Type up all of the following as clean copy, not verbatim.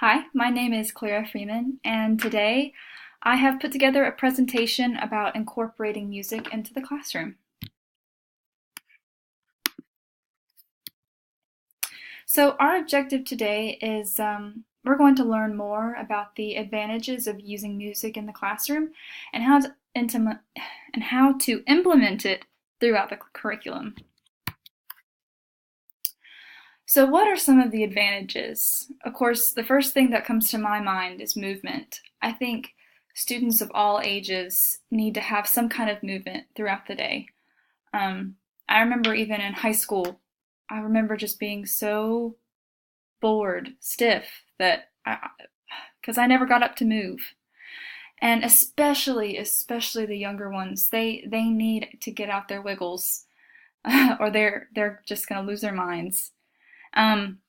Hi, my name is Clara Freeman, and today I have put together a presentation about incorporating music into the classroom. So our objective today is we're going to learn more about the advantages of using music in the classroom and how to implement it throughout the curriculum. So what are some of the advantages? Of course, the first thing that comes to my mind is movement. I think students of all ages need to have some kind of movement throughout the day. I remember even in high school, I remember just being so bored, stiff, because I never got up to move. And especially the younger ones, they need to get out their wiggles, or they're just gonna lose their minds. Um,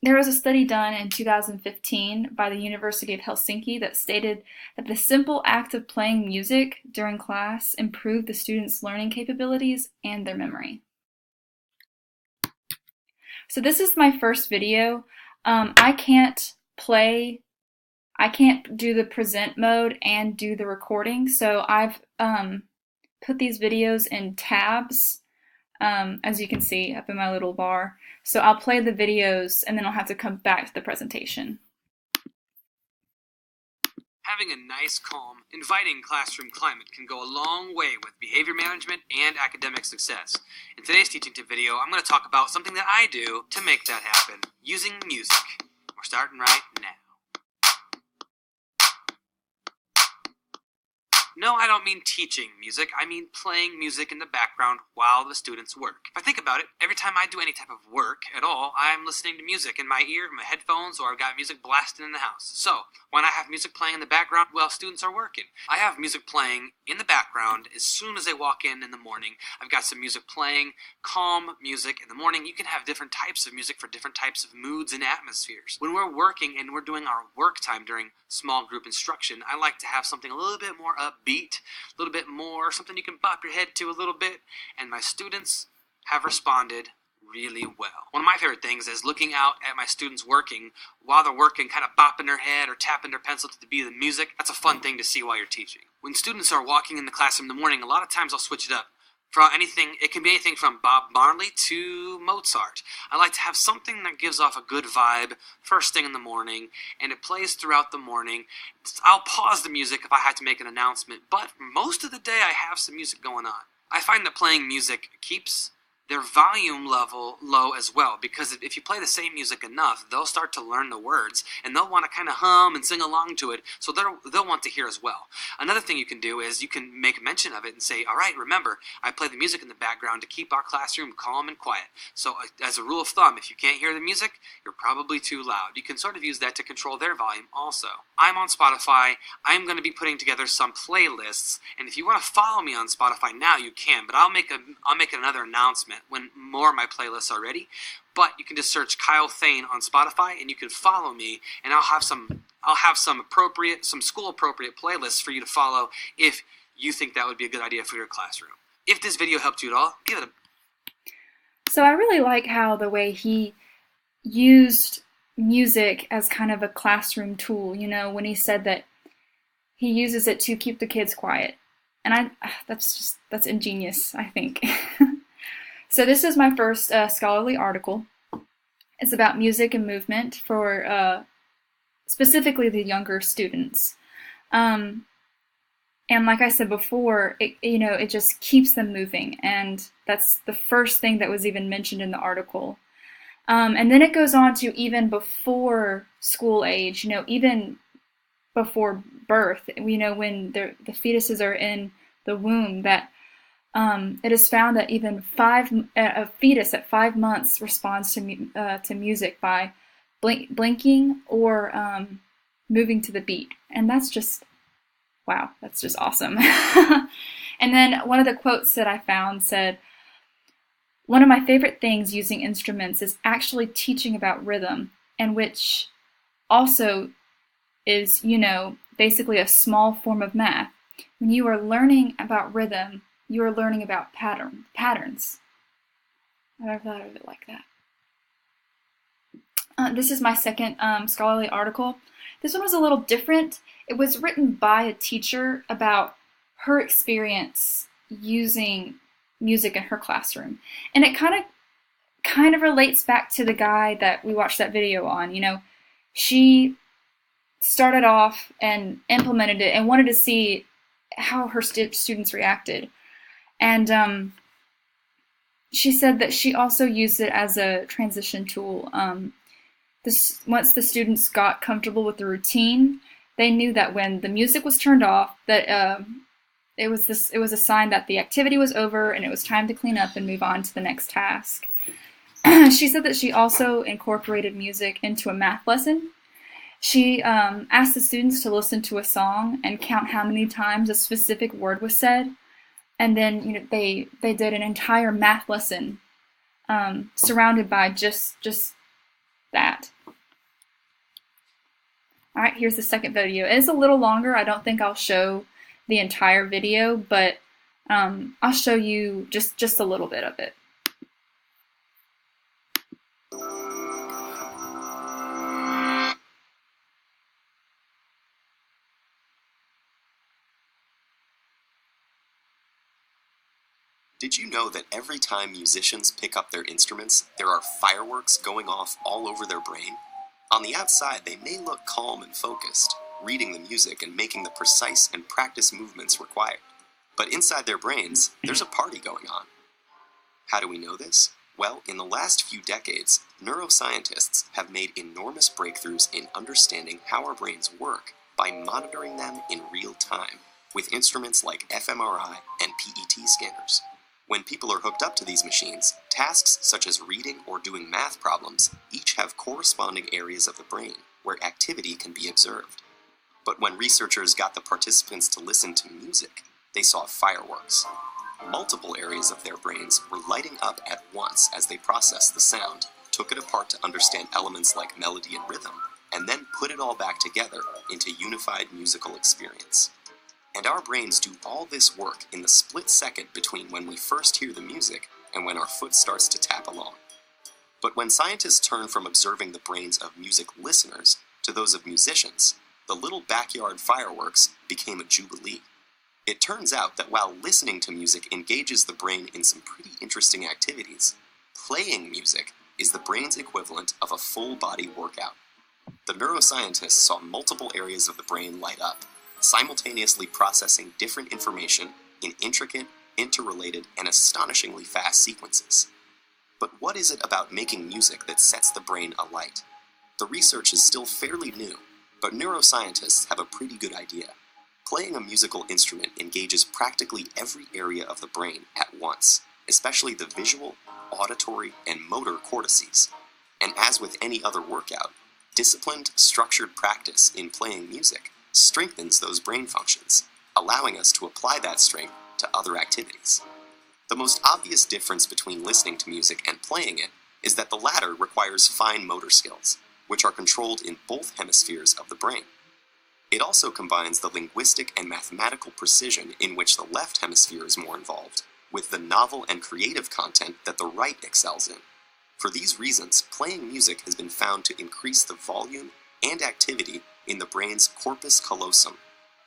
There was a study done in 2015 by the University of Helsinki that stated that the simple act of playing music during class improved the students' learning capabilities and their memory. So this is my first video. I can't do the present mode and do the recording, so I've put these videos in tabs, as you can see up in my little bar. So I'll play the videos and then I'll have to come back to the presentation. Having a nice, calm, inviting classroom climate can go a long way with behavior management and academic success. In today's teaching tip video, I'm going to talk about something that I do to make that happen, using music. We're starting right now. No, I don't mean teaching music. I mean playing music in the background while the students work. If I think about it, every time I do any type of work at all, I'm listening to music in my ear, my headphones, or I've got music blasting in the house. So, when I have music playing in the background while students are working, I have music playing in the background as soon as they walk in the morning. I've got some music playing, calm music in the morning. You can have different types of music for different types of moods and atmospheres. When we're working and we're doing our work time during small group instruction, I like to have something a little bit more upbeat, a little bit more, something you can bop your head to a little bit, and my students have responded really well. One of my favorite things is looking out at my students working while they're working, kind of bopping their head or tapping their pencil to the beat of the music. That's a fun thing to see while you're teaching. When students are walking in the classroom in the morning, a lot of times I'll switch it up. For anything, it can be anything from Bob Marley to Mozart. I like to have something that gives off a good vibe first thing in the morning, and it plays throughout the morning. I'll pause the music if I had to make an announcement, but most of the day I have some music going on. I find that playing music keeps their volume level low as well, because if you play the same music enough, they'll start to learn the words and they'll want to kind of hum and sing along to it, so they'll want to hear as well. Another thing you can do is you can make mention of it and say, all right, remember, I play the music in the background to keep our classroom calm and quiet. So as a rule of thumb, if you can't hear the music, you're probably too loud. You can sort of use that to control their volume also. I'm on Spotify. I'm going to be putting together some playlists, and if you want to follow me on Spotify now, you can, but I'll make another announcement when more of my playlists are ready. But you can just search Kyle Thane on Spotify and you can follow me, and I'll have some school appropriate playlists for you to follow if you think that would be a good idea for your classroom. If this video helped you at all, give it a... So I really like how the way he used music as kind of a classroom tool, when he said that he uses it to keep the kids quiet. And that's ingenious, I think. So this is my first scholarly article. It's about music and movement for specifically the younger students. And like I said before, it just keeps them moving, and that's the first thing that was even mentioned in the article. And then it goes on to even before school age, even before birth, when the fetuses are in the womb, that it is found that even a fetus at 5 months responds to music by blinking or moving to the beat, and that's just wow, that's just awesome. And then one of the quotes that I found said, "One of my favorite things using instruments is actually teaching about rhythm, and which also is, basically a small form of math. When you are learning about rhythm, you are learning about patterns." I never thought of it like that. This is my second scholarly article. This one was a little different. It was written by a teacher about her experience using music in her classroom, and it kind of relates back to the guy that we watched that video on. She started off and implemented it and wanted to see how her students reacted, and she said that she also used it as a transition tool. Once the students got comfortable with the routine, they knew that when the music was turned off, that it was a sign that the activity was over and it was time to clean up and move on to the next task. She said that she also incorporated music into a math lesson. She asked the students to listen to a song and count how many times a specific word was said, and then they did an entire math lesson surrounded by just that. All right, here's the second video. It is a little longer. I don't think I'll show the entire video, but I'll show you just a little bit of it. Did you know that every time musicians pick up their instruments, there are fireworks going off all over their brain? On the outside, they may look calm and focused, reading the music and making the precise and practiced movements required. But inside their brains, there's a party going on. How do we know this? Well, in the last few decades, neuroscientists have made enormous breakthroughs in understanding how our brains work by monitoring them in real time with instruments like fMRI and PET scanners. When people are hooked up to these machines, tasks such as reading or doing math problems each have corresponding areas of the brain where activity can be observed. But when researchers got the participants to listen to music, they saw fireworks. Multiple areas of their brains were lighting up at once as they processed the sound, took it apart to understand elements like melody and rhythm, and then put it all back together into a unified musical experience. And our brains do all this work in the split second between when we first hear the music and when our foot starts to tap along. But when scientists turn from observing the brains of music listeners to those of musicians, the little backyard fireworks became a jubilee. It turns out that while listening to music engages the brain in some pretty interesting activities, playing music is the brain's equivalent of a full-body workout. The neuroscientists saw multiple areas of the brain light up, simultaneously processing different information in intricate, interrelated, and astonishingly fast sequences. But what is it about making music that sets the brain alight? The research is still fairly new, but neuroscientists have a pretty good idea. Playing a musical instrument engages practically every area of the brain at once, especially the visual, auditory, and motor cortices. And as with any other workout, disciplined, structured practice in playing music strengthens those brain functions, allowing us to apply that strength to other activities. The most obvious difference between listening to music and playing it is that the latter requires fine motor skills, which are controlled in both hemispheres of the brain. It also combines the linguistic and mathematical precision in which the left hemisphere is more involved, with the novel and creative content that the right excels in. For these reasons, playing music has been found to increase the volume and activity in the brain's corpus callosum,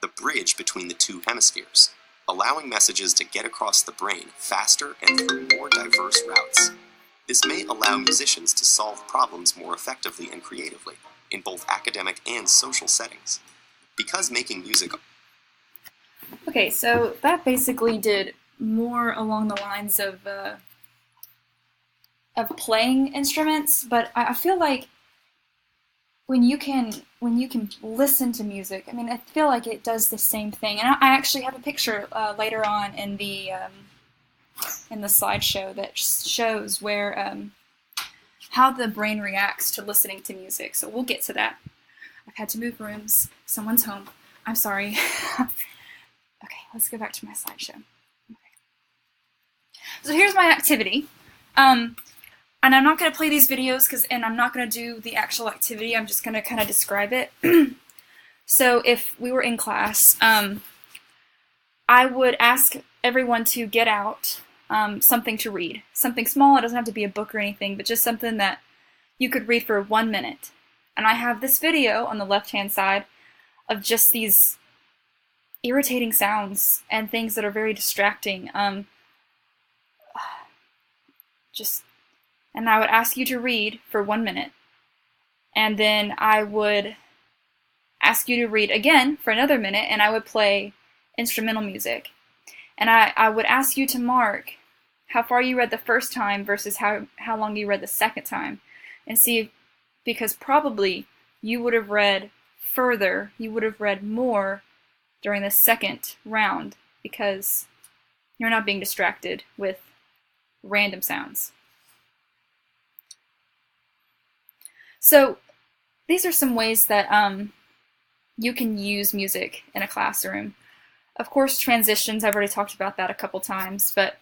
the bridge between the two hemispheres, allowing messages to get across the brain faster and through more diverse routes. This may allow musicians to solve problems more effectively and creatively in both academic and social settings. Because making music... Okay, so that basically did more along the lines of playing instruments, but I feel like when you can listen to music, I mean, I feel like it does the same thing. And I actually have a picture later on in the slideshow that shows where how the brain reacts to listening to music. So we'll get to that. I've had to move rooms. Someone's home. I'm sorry. Okay, let's go back to my slideshow. Okay. So here's my activity. And I'm not going to play these videos and I'm not going to do the actual activity. I'm just going to kind of describe it. So if we were in class, I would ask everyone to get out something to read. Something small. It doesn't have to be a book or anything, but just something that you could read for 1 minute. And I have this video on the left-hand side of just these irritating sounds and things that are very distracting. And I would ask you to read for 1 minute. And then I would ask you to read again for another minute, and I would play instrumental music. And I would ask you to mark how far you read the first time versus how long you read the second time. And see, because probably you would have read further, you would have read more during the second round because you're not being distracted with random sounds. So these are some ways that you can use music in a classroom. Of course, transitions, I've already talked about that a couple times, but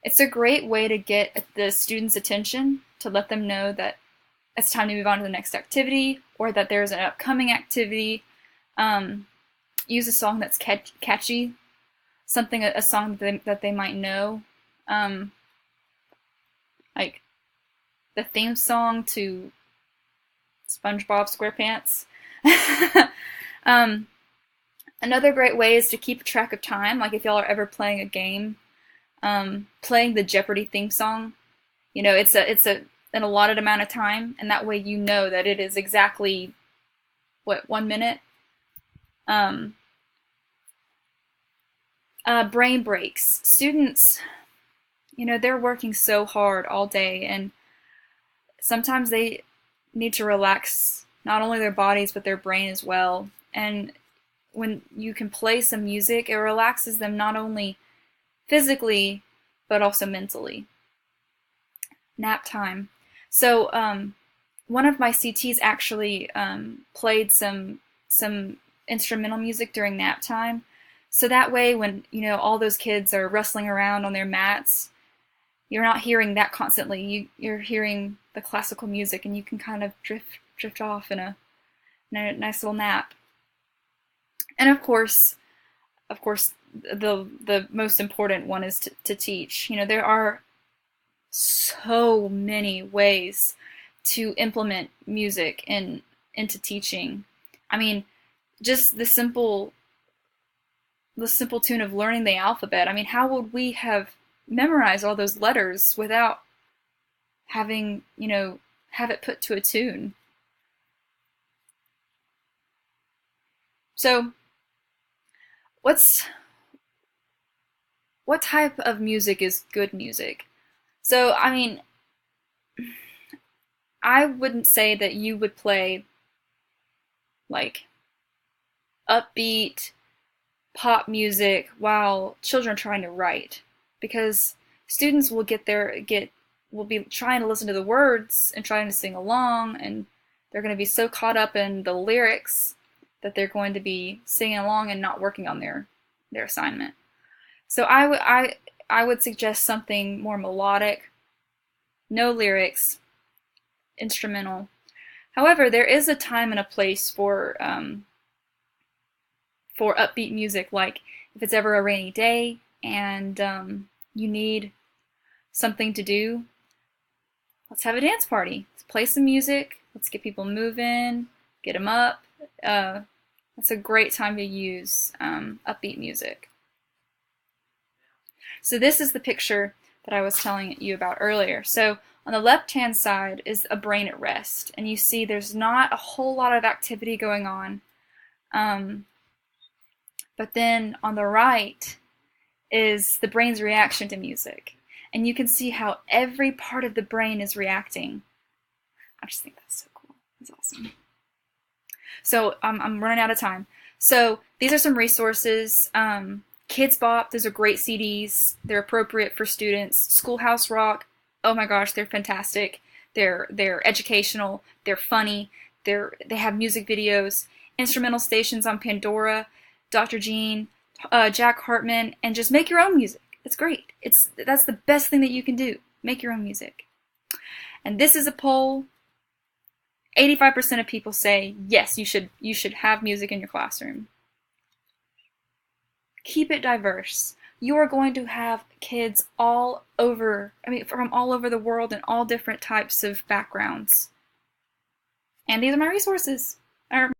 it's a great way to get the students' attention, to let them know that it's time to move on to the next activity, or that there's an upcoming activity. Use a song that's catchy, a song that they might know, like the theme song to SpongeBob SquarePants. Another great way is to keep track of time, like if y'all are ever playing a game, playing the Jeopardy theme song. You know, it's an allotted amount of time, and that way you know that it is exactly, 1 minute? Brain breaks. Students, they're working so hard all day, and sometimes they need to relax not only their bodies but their brain as well. And when you can play some music, it relaxes them not only physically but also mentally. Nap time. So one of my CTs actually played some instrumental music during nap time. So that way when all those kids are wrestling around on their mats, you're not hearing that constantly. You're hearing the classical music, and you can kind of drift off in a nice little nap. And of course, the most important one is to teach. There are so many ways to implement music into teaching. I mean, just the simple tune of learning the alphabet. I mean, how would we have memorized all those letters without having, have it put to a tune? So, what type of music is good music? So, I mean, I wouldn't say that you would play like upbeat pop music while children are trying to write, because students will will be trying to listen to the words and trying to sing along, and they're going to be so caught up in the lyrics that they're going to be singing along and not working on their assignment. So I would suggest something more melodic, no lyrics, instrumental. However, there is a time and a place for upbeat music, like if it's ever a rainy day and you need something to do, let's have a dance party. Let's play some music. Let's get people moving, get them up. That's a great time to use upbeat music. So this is the picture that I was telling you about earlier. So on the left-hand side is a brain at rest, and you see there's not a whole lot of activity going on. But then on the right is the brain's reaction to music. And you can see how every part of the brain is reacting. I just think that's so cool. That's awesome. So I'm running out of time. So these are some resources. Kids Bop, those are great CDs. They're appropriate for students. Schoolhouse Rock, oh my gosh, they're fantastic. They're educational. They're funny. They have music videos. Instrumental stations on Pandora, Dr. Gene, Jack Hartman, and just make your own music. It's great. That's the best thing that you can do. Make your own music. And this is a poll. 85% of people say yes, you should have music in your classroom. Keep it diverse. You are going to have kids from all over the world and all different types of backgrounds. And these are my resources. Or